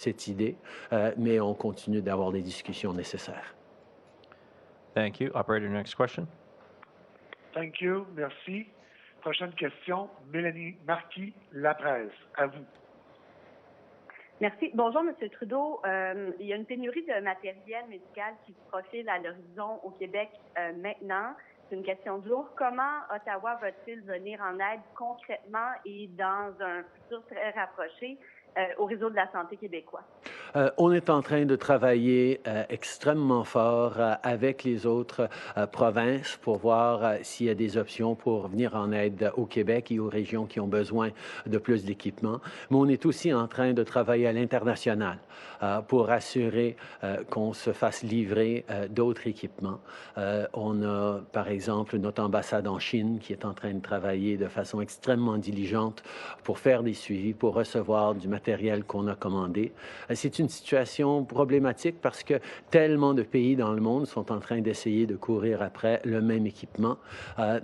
cette idée, mais on continue d'avoir les discussions nécessaires. Thank you. Operator, next question. Thank you. Merci. Prochaine question, Mélanie Marquis, La Presse. À vous. Merci. Bonjour, M. Trudeau. Il y a une pénurie de matériel médical qui se profile à l'horizon au Québec maintenant. C'est une question de jour. Comment Ottawa va-t-il venir en aide concrètement et dans un futur très rapproché au réseau de la santé québécois? On est en train de travailler extrêmement fort avec les autres provinces pour voir s'il y a des options pour venir en aide au Québec et aux régions qui ont besoin de plus d'équipements. Mais on est aussi en train de travailler à l'international pour assurer qu'on se fasse livrer d'autres équipements. On a, par exemple, notre ambassade en Chine qui est en train de travailler de façon extrêmement diligente pour faire des suivis, pour recevoir du matériel qu'on a commandé. C'est une situation problématique parce que tellement de pays dans le monde sont en train d'essayer de courir après le même équipement.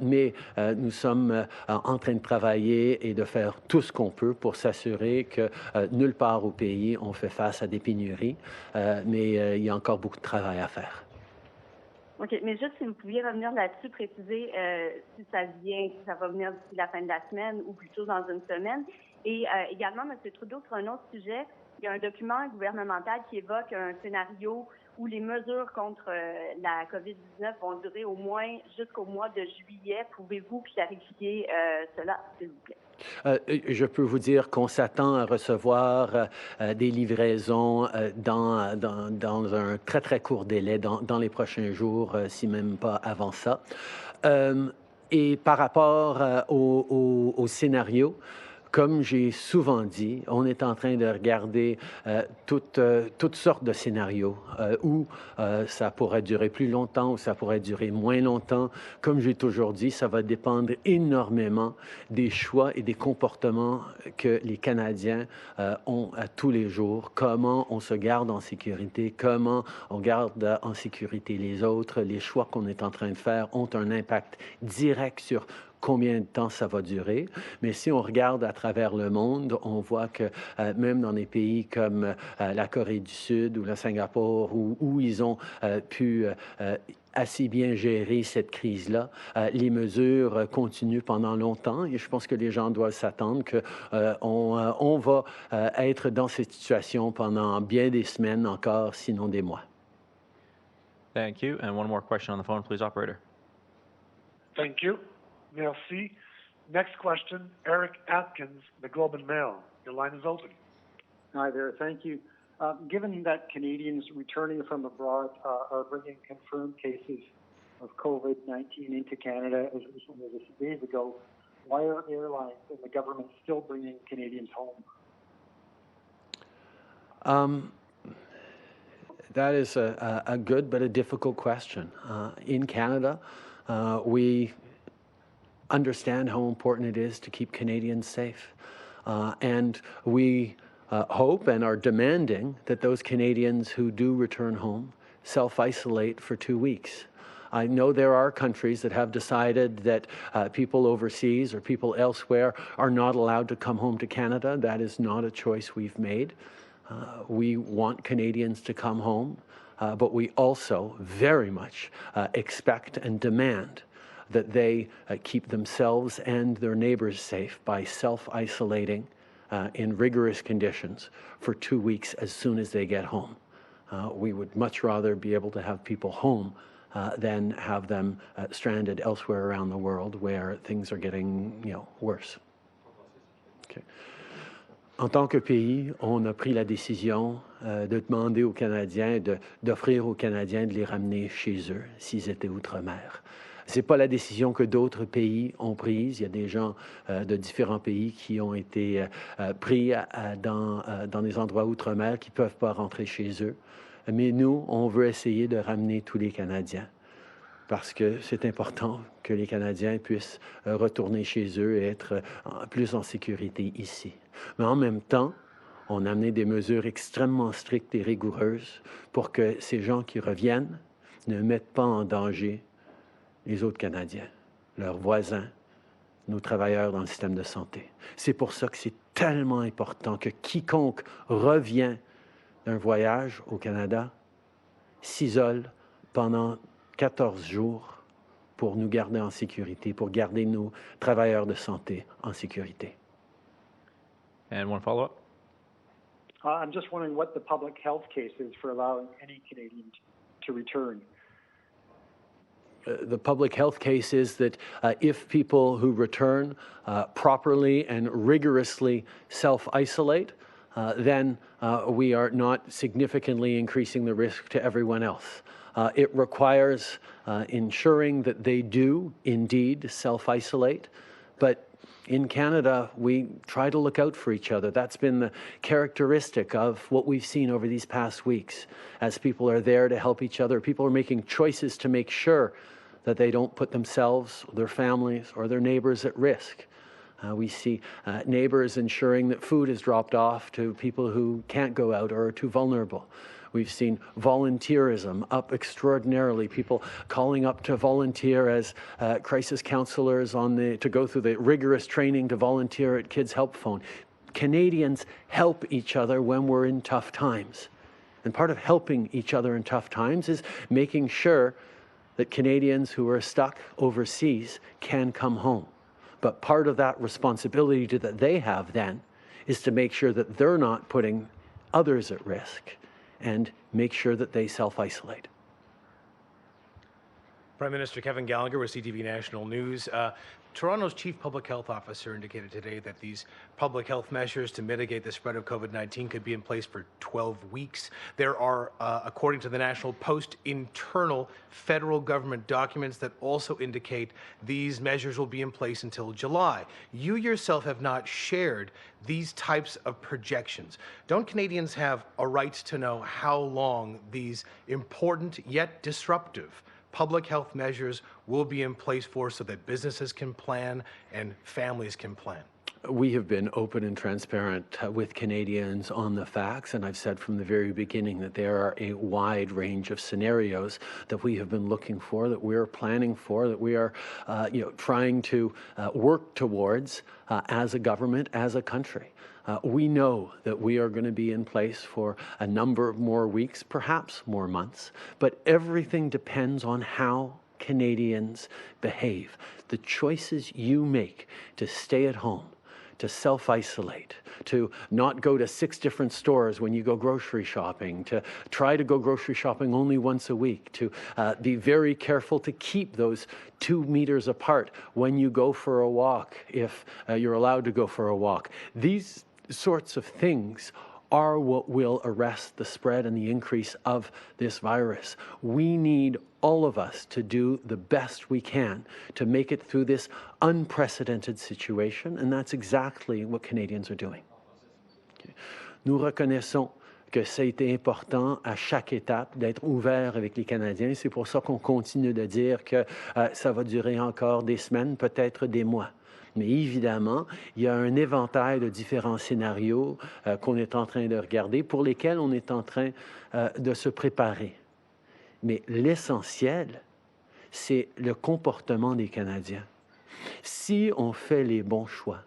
Mais nous sommes en train de travailler et de faire tout ce qu'on peut pour s'assurer que nulle part au pays on fait face à des pénuries. Mais il y a encore beaucoup de travail à faire. OK, mais juste si vous pouviez revenir là-dessus, préciser si ça va venir d'ici la fin de la semaine ou plutôt dans une semaine. Et également, M. Trudeau, sur un autre sujet, il y a un document gouvernemental qui évoque un scénario où les mesures contre la COVID-19 vont durer au moins jusqu'au mois de juillet. Pouvez-vous clarifier cela, s'il vous plaît? Je peux vous dire qu'on s'attend à recevoir des livraisons dans un très, très court délai, dans les prochains jours, si même pas avant ça. Et par rapport au scénario, comme j'ai souvent dit, on est en train de regarder toutes sortes de scénarios où ça pourrait durer plus longtemps, ou ça pourrait durer moins longtemps. Comme j'ai toujours dit, ça va dépendre énormément des choix et des comportements que les Canadiens ont à tous les jours. Comment on se garde en sécurité, comment on garde en sécurité les autres. Les choix qu'on est en train de faire ont un impact direct sur combien de temps ça va durer. Mais si on regarde à travers le monde, on voit que même dans des pays comme la Corée du Sud ou le Singapour, où ils ont pu assez bien gérer cette crise-là, les mesures continuent pendant longtemps et je pense que les gens doivent s'attendre qu'on va être dans cette situation pendant bien des semaines encore, sinon des mois. Thank you. And one more question on the phone, please, operator. Thank you. Merci. Next question, Eric Atkins, the Globe and Mail. Your line is open. Hi there. Thank you. Given that Canadians returning from abroad are bringing confirmed cases of COVID-19 into Canada as recently as days ago, why are airlines and the government still bringing Canadians home? That is a good but a difficult question. In Canada, we understand how important it is to keep Canadians safe. And we hope and are demanding that those Canadians who do return home self-isolate for 2 weeks. I know there are countries that have decided that people overseas or people elsewhere are not allowed to come home to Canada. That is not a choice we've made. We want Canadians to come home, but we also very much expect and demand that they keep themselves and their neighbors safe by self-isolating in rigorous conditions for 2 weeks as soon as they get home. We would much rather be able to have people home than have them stranded elsewhere around the world where things are getting, worse. Okay. En tant que pays, on a pris la décision de demander aux Canadiens, d'offrir aux Canadiens de les ramener chez eux s'ils étaient outre-mer. Ce n'est pas la décision que d'autres pays ont prise. Il y a des gens de différents pays qui ont été pris dans des endroits outre-mer qui ne peuvent pas rentrer chez eux. Mais nous, on veut essayer de ramener tous les Canadiens parce que c'est important que les Canadiens puissent retourner chez eux et être plus en sécurité ici. Mais en même temps, on a amené des mesures extrêmement strictes et rigoureuses pour que ces gens qui reviennent ne mettent pas en danger les autres Canadiens, leurs voisins, nos travailleurs dans le système de santé. C'est pour ça que c'est tellement important que quiconque revient d'un voyage au Canada s'isolent pendant 14 jours pour nous garder en sécurité, pour garder nos travailleurs de santé en sécurité. And one follow-up. I'm just wondering what the public health case is for allowing any Canadian to return. The public health case is that if people who return properly and rigorously self-isolate, then we are not significantly increasing the risk to everyone else. It requires ensuring that they do indeed self-isolate, but in Canada, we try to look out for each other. That's been the characteristic of what we've seen over these past weeks. As people are there to help each other, people are making choices to make sure that they don't put themselves, their families, or their neighbors at risk. We see neighbors ensuring that food is dropped off to people who can't go out or are too vulnerable. We've seen volunteerism up extraordinarily, people calling up to volunteer as crisis counselors to go through the rigorous training to volunteer at Kids Help Phone. Canadians help each other when we're in tough times. And part of helping each other in tough times is making sure that Canadians who are stuck overseas can come home. But part of that responsibility that they have then is to make sure that they're not putting others at risk and make sure that they self-isolate. Prime Minister Kevin Gallagher with CTV National News. Toronto's Chief Public Health Officer indicated today that these public health measures to mitigate the spread of COVID-19 could be in place for 12 weeks. There are, according to the National Post, internal federal government documents that also indicate these measures will be in place until July. You yourself have not shared these types of projections. Don't Canadians have a right to know how long these important yet disruptive public health measures will be in place for so that businesses can plan and families can plan? We have been open and transparent with Canadians on the facts, and I've said from the very beginning that there are a wide range of scenarios that we have been looking for, that we're planning for, that we are trying to work towards as a government, as a country. We know that we are going to be in place for a number of more weeks, perhaps more months, but everything depends on how Canadians behave. The choices you make to stay at home, to self-isolate, to not go to 6 different stores when you go grocery shopping, to try to go grocery shopping only once a week, to be very careful to keep those 2 meters apart when you go for a walk, if you're allowed to go for a walk. These sorts of things are what will arrest the spread and the increase of this virus. We need all of us to do the best we can to make it through this unprecedented situation, and that's exactly what Canadians are doing. Nous reconnaissons que ça a été important à chaque étape d'être ouvert avec les Canadiens. C'est pour ça qu'on continue de dire que ça va durer encore des semaines, peut-être des mois. Mais évidemment, il y a un éventail de différents scénarios qu'on est en train de regarder, pour lesquels on est en train de se préparer. Mais l'essentiel, c'est le comportement des Canadiens. Si on fait les bons choix,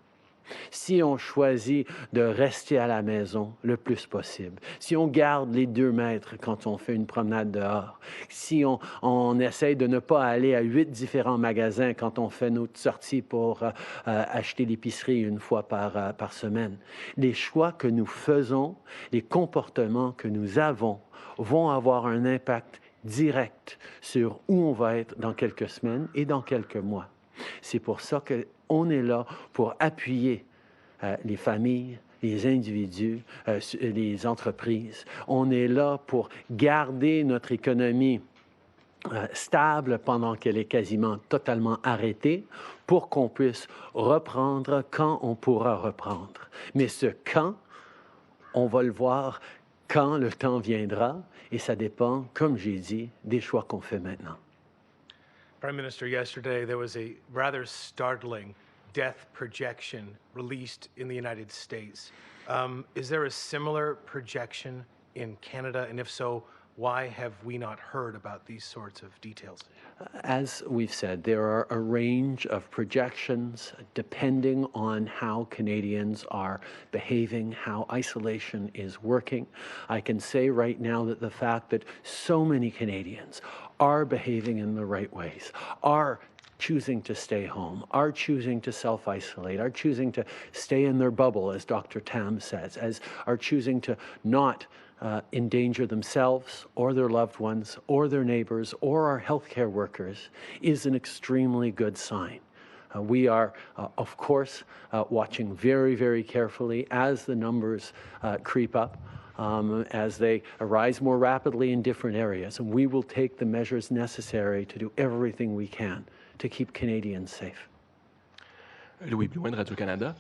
si on choisit de rester à la maison le plus possible, si on garde les 2 mètres quand on fait une promenade dehors, si on essaye de ne pas aller à 8 différents magasins quand on fait notre sortie pour acheter l'épicerie une fois par semaine, les choix que nous faisons, les comportements que nous avons vont avoir un impact direct sur où on va être dans quelques semaines et dans quelques mois. C'est pour ça qu'on est là pour appuyer les familles, les individus, les entreprises. On est là pour garder notre économie stable pendant qu'elle est quasiment totalement arrêtée, pour qu'on puisse reprendre quand on pourra reprendre. Mais ce quand, on va le voir quand le temps viendra, et ça dépend, comme j'ai dit, des choix qu'on fait maintenant. Prime Minister, yesterday there was a rather startling death projection released in the United States. Is there a similar projection in Canada? And if so, Why have we not heard about these sorts of details? As we've said, there are a range of projections depending on how Canadians are behaving, how isolation is working. I can say right now that the fact that so many Canadians are behaving in the right ways, are choosing to stay home, are choosing to self-isolate, are choosing to stay in their bubble, as Dr. Tam says, are choosing to not endanger themselves or their loved ones or their neighbors or our healthcare workers is an extremely good sign. We are, of course, watching very, very carefully as the numbers creep up, as they arise more rapidly in different areas, and we will take the measures necessary to do everything we can to keep Canadians safe. Louis Blouin de Radio-Canada.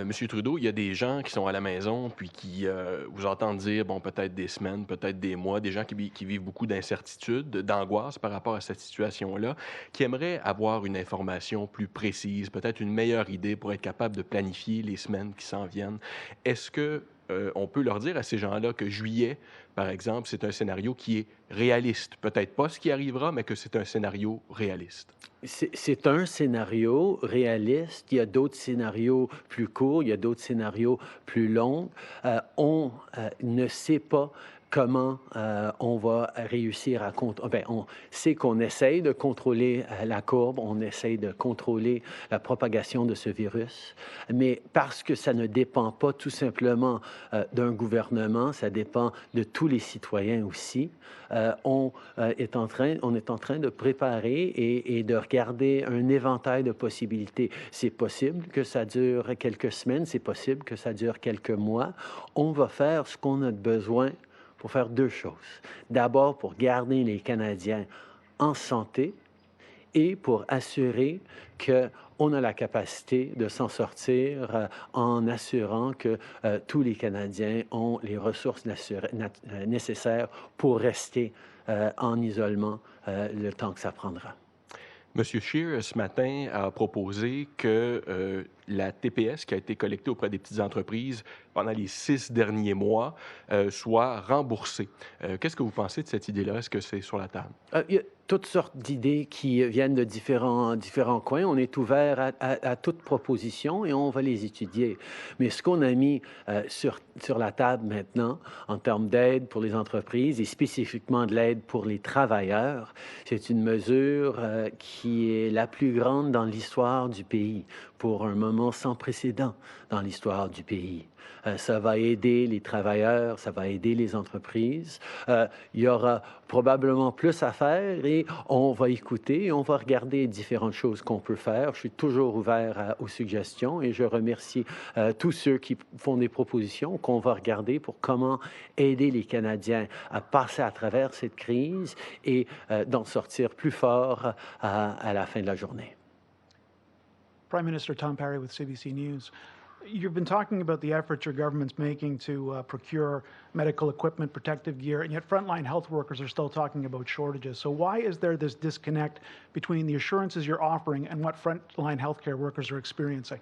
Monsieur Trudeau, il y a des gens qui sont à la maison puis qui vous entendent dire, bon, peut-être des semaines, peut-être des mois, des gens qui vivent beaucoup d'incertitudes, d'angoisse par rapport à cette situation-là, qui aimeraient avoir une information plus précise, peut-être une meilleure idée pour être capable de planifier les semaines qui s'en viennent. Est-ce que on peut leur dire à ces gens-là que juillet, par exemple, c'est un scénario qui est réaliste? Peut-être pas ce qui arrivera, mais que c'est un scénario réaliste. C'est un scénario réaliste. Il y a d'autres scénarios plus courts, il y a d'autres scénarios plus longs. On ne sait pas comment on va réussir à contrôler. On sait qu'on essaye de contrôler la courbe, on essaye de contrôler la propagation de ce virus, mais parce que ça ne dépend pas tout simplement d'un gouvernement, ça dépend de tous les citoyens aussi. On est en train de préparer et de regarder un éventail de possibilités. C'est possible que ça dure quelques semaines, c'est possible que ça dure quelques mois. On va faire ce qu'on a besoin pour faire deux choses. D'abord, pour garder les Canadiens en santé et pour assurer qu'on a la capacité de s'en sortir en assurant que tous les Canadiens ont les ressources nécessaires pour rester en isolement le temps que ça prendra. M. Scheer, ce matin, a proposé que la TPS qui a été collectée auprès des petites entreprises pendant les 6 derniers mois soit remboursée. Qu'est-ce que vous pensez de cette idée-là? Est-ce que c'est sur la table? Il y a toutes sortes d'idées qui viennent de différents coins. On est ouvert à toute proposition et on va les étudier. Mais ce qu'on a mis sur la table maintenant, en termes d'aide pour les entreprises et spécifiquement de l'aide pour les travailleurs, c'est une mesure qui est la plus grande dans l'histoire du pays, pour un moment sans précédent dans l'histoire du pays. Ça va aider les travailleurs, ça va aider les entreprises. Il y aura probablement plus à faire et on va écouter et on va regarder différentes choses qu'on peut faire. Je suis toujours ouvert aux suggestions et je remercie tous ceux qui font des propositions qu'on va regarder pour comment aider les Canadiens à passer à travers cette crise et d'en sortir plus fort à la fin de la journée. Prime Minister Tom Parry with CBC News. You've been talking about the efforts your government's making to procure medical equipment, protective gear, and yet frontline health workers are still talking about shortages. So why is there this disconnect between the assurances you're offering and what frontline healthcare workers are experiencing?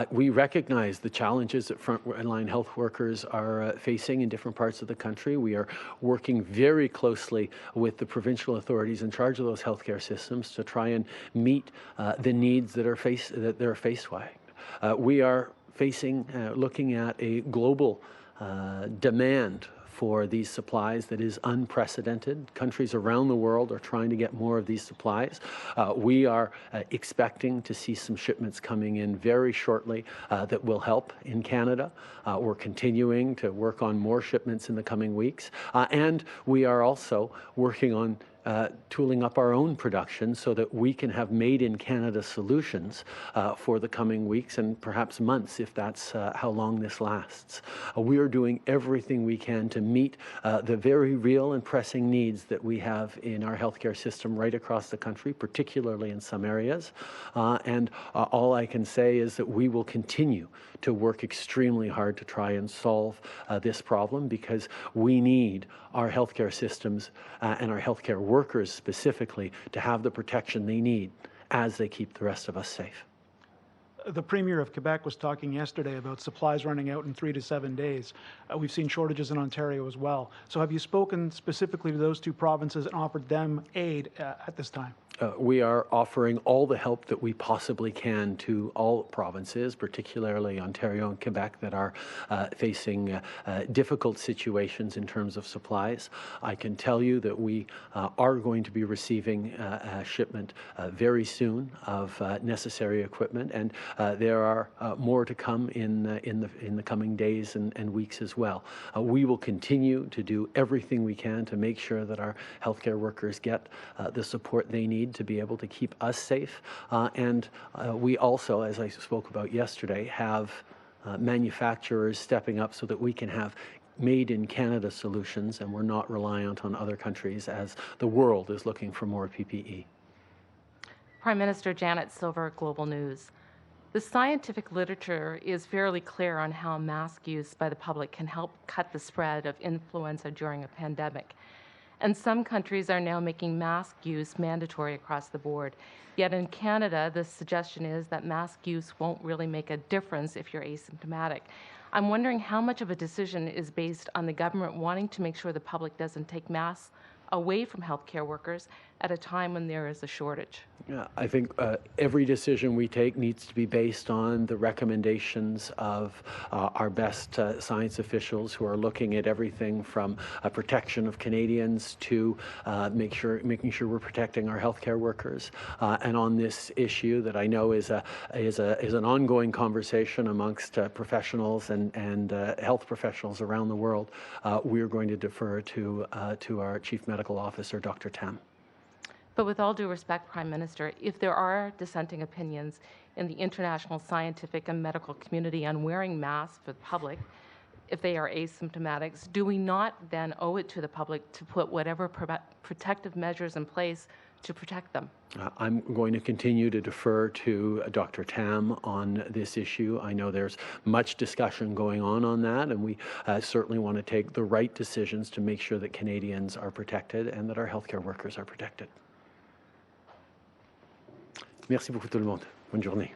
We recognize the challenges that frontline health workers are facing in different parts of the country. We are working very closely with the provincial authorities in charge of those healthcare systems to try and meet the needs that they're faced with. We are looking at a global demand for these supplies that is unprecedented. Countries around the world are trying to get more of these supplies. We are expecting to see some shipments coming in very shortly that will help in Canada. We're continuing to work on more shipments in the coming weeks. And we are also working on tooling up our own production so that we can have made-in-Canada solutions for the coming weeks and perhaps months if that's how long this lasts. We are doing everything we can to meet the very real and pressing needs that we have in our healthcare system right across the country, particularly in some areas. And all I can say is that we will continue to work extremely hard to try and solve this problem because we need our healthcare systems and our healthcare workers specifically to have the protection they need as they keep the rest of us safe. The Premier of Quebec was talking yesterday about supplies running out in 3 to 7 days. We've seen shortages in Ontario as well. So have you spoken specifically to those two provinces and offered them aid at this time? We are offering all the help that we possibly can to all provinces, particularly Ontario and Quebec, that are facing difficult situations in terms of supplies. I can tell you that we are going to be receiving a shipment very soon of necessary equipment, and there are more to come in the coming days and weeks as well. We will continue to do everything we can to make sure that our healthcare workers get the support they need to be able to keep us safe. And we also, as I spoke about yesterday, have manufacturers stepping up so that we can have made in Canada solutions and we're not reliant on other countries as the world is looking for more PPE. Prime Minister Janet Silver, Global News. The scientific literature is fairly clear on how mask use by the public can help cut the spread of influenza during a pandemic. And some countries are now making mask use mandatory across the board. Yet in Canada, the suggestion is that mask use won't really make a difference if you're asymptomatic. I'm wondering how much of a decision is based on the government wanting to make sure the public doesn't take masks away from healthcare workers at a time when there is a shortage. Yeah, I think every decision we take needs to be based on the recommendations of our best science officials who are looking at everything from protection of Canadians to making sure we're protecting our healthcare workers. And on this issue that I know is an ongoing conversation amongst professionals and health professionals around the world, we're going to defer to our Chief Medical Officer, Dr. Tam. But with all due respect, Prime Minister, if there are dissenting opinions in the international scientific and medical community on wearing masks for the public, if they are asymptomatics, do we not then owe it to the public to put whatever protective measures in place to protect them? I'm going to continue to defer to Dr. Tam on this issue. I know there's much discussion going on that, and we certainly want to take the right decisions to make sure that Canadians are protected and that our healthcare workers are protected. Merci beaucoup tout le monde. Bonne journée.